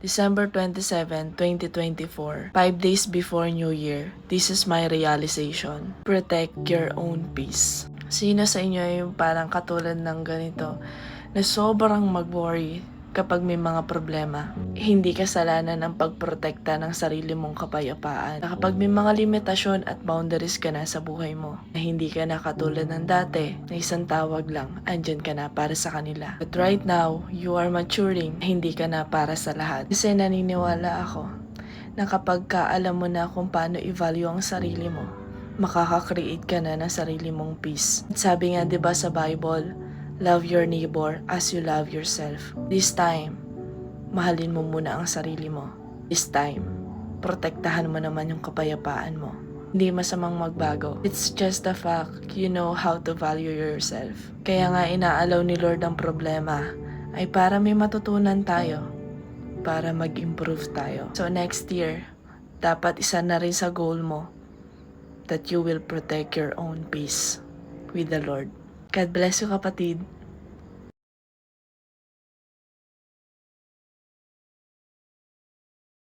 December 27, 2024, 5 days before New Year, this is my realization. Protect your own peace. Sino sa inyo yung parang katulad ng ganito na sobrang mag-worry kapag may mga problema? Hindi kasalanan ng pagprotekta ng sarili mong kapayapaan. Na kapag may mga limitasyon at boundaries ka na sa buhay mo, na hindi ka na katulad ng dati, na isang tawag lang, andyan ka na para sa kanila. But right now, you are maturing, hindi ka na para sa lahat. Kasi naniniwala ako na kapag alam mo na kung paano i-value ang sarili mo, makaka-create ka na ng sarili mong peace. At sabi nga 'di ba sa Bible, love your neighbor as you love yourself. This time, mahalin mo muna ang sarili mo. This time, protektahan mo naman yung kapayapaan mo. Hindi masamang magbago. It's just the fact you know how to value yourself. Kaya nga inaalaw ni Lord ang problema ay para may matutunan tayo, para mag-improve tayo. So next year, dapat isa na rin sa goal mo that you will protect your own peace with the Lord. God bless you, kapatid.